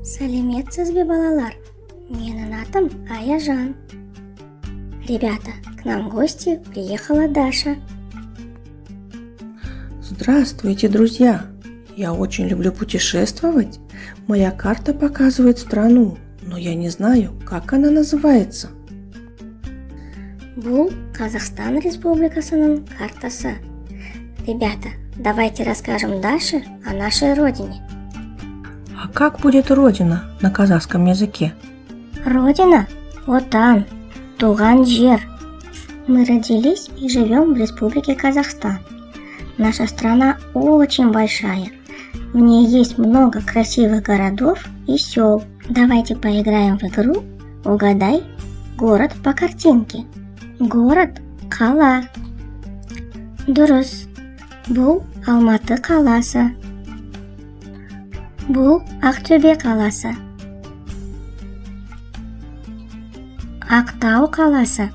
Сәлеметсіз бе, балалар? Менің атым Аяжан. Ребята, к нам в гости приехала Даша. Здравствуйте, друзья! Я очень люблю путешествовать. Моя карта показывает страну, но я не знаю, как она называется. Бұл Казахстан Республикасының картасы. Ребята, давайте расскажем Даше о нашей родине. А как будет родина на казахском языке? Родина – отан, туған жер. Мы родились и живем в Республике Казахстан. Наша страна очень большая. В ней есть много красивых городов и сел. Давайте поиграем в игру «Угадай город по картинке». Город – қала. Дұрыс. Бұл Алматы қаласы. Бұл Ақтөбе қаласы. Ақтау қаласы.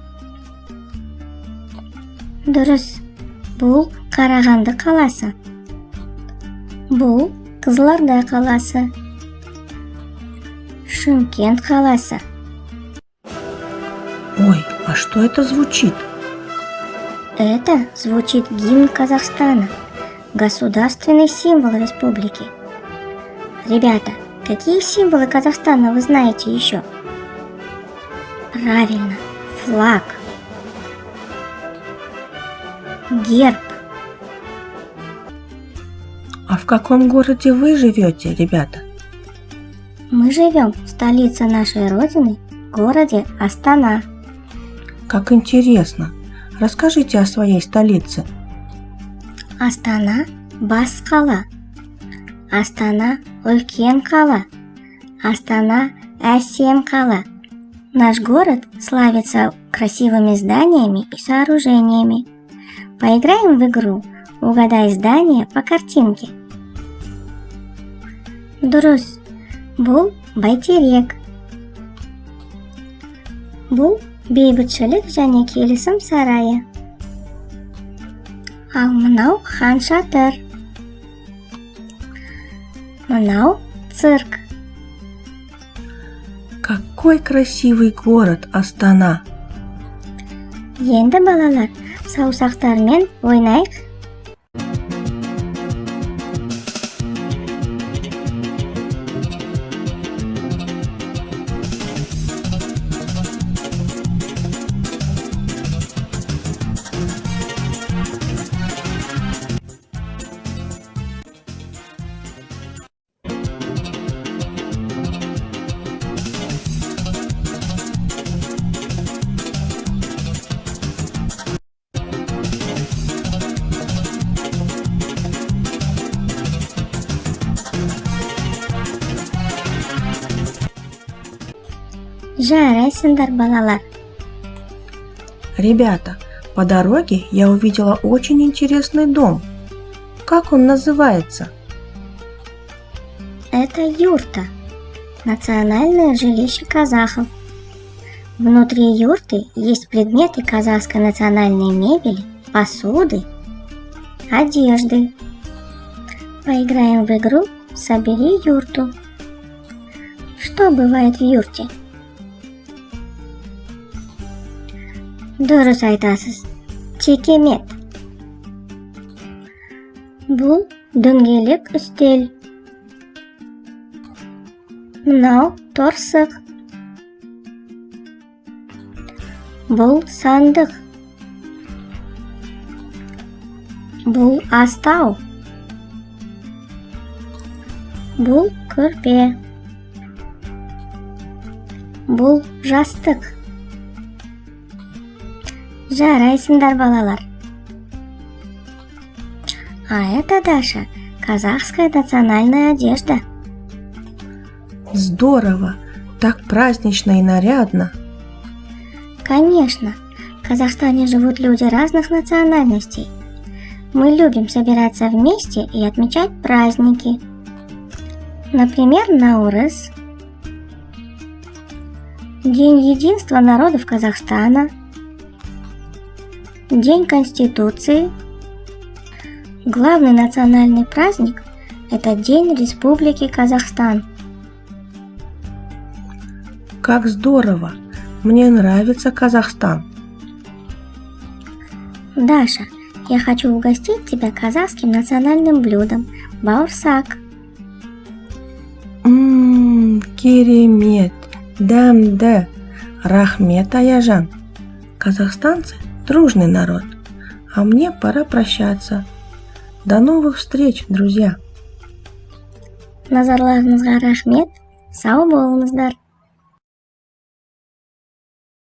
Дұрыс. Бұл Қарағанды қаласы. Бұл Қызылорда қаласы. Шымкент қаласы. Ой, а что это звучит? Это звучит гимн Казахстана, государственный символ республики. Ребята, какие символы Казахстана вы знаете еще? Правильно, флаг, герб. А в каком городе вы живете, ребята? Мы живем в столице нашей родины, городе Астана. Как интересно! Расскажите о своей столице. Астана – бас қала. Астана – үлкен қала. Астана – әсем қала. Наш город славится красивыми зданиями и сооружениями. Поиграем в игру «Угадай здание по картинке». Дұрыс. Бұл Бәйтерек. Бұл бейбітшілік және келісім сарайы. Ал мынау Хан Шатыр. Мынау цирк. Какой красивый город Астана! Енді балалар, саусақтармен ойнайық. Жарайсыңдар, балалар. Ребята, по дороге я увидела очень интересный дом. Как он называется? Это юрта, национальное жилище казахов. Внутри юрты есть предметы казахской национальной мебели, посуды, одежды. Поиграем в игру «Собери юрту». Что бывает в юрте? Дұрыс айтасыз. Текемет. Бұл дөңгелек үстел. Мынау торсық. Бұл сандық. Бұл астау. Бұл көрпе. Бұл жастық. Жарайсыңдар, балалар. А это, Даша, казахская национальная одежда. Здорово! Так празднично и нарядно. Конечно, в Казахстане живут люди разных национальностей. Мы любим собираться вместе и отмечать праздники. Например, Наурыз, День единства народов Казахстана, День Конституции. Главный национальный праздник – это День Республики Казахстан. Как здорово! Мне нравится Казахстан. Даша, я хочу угостить тебя казахским национальным блюдом – бауырсак. Керемет, дәмді. Рахмет, Аяжан. Казахстанцы – дружный народ, а мне пора прощаться. До новых встреч, друзья! Назарларыңызға рахмет, сау болыңыздар.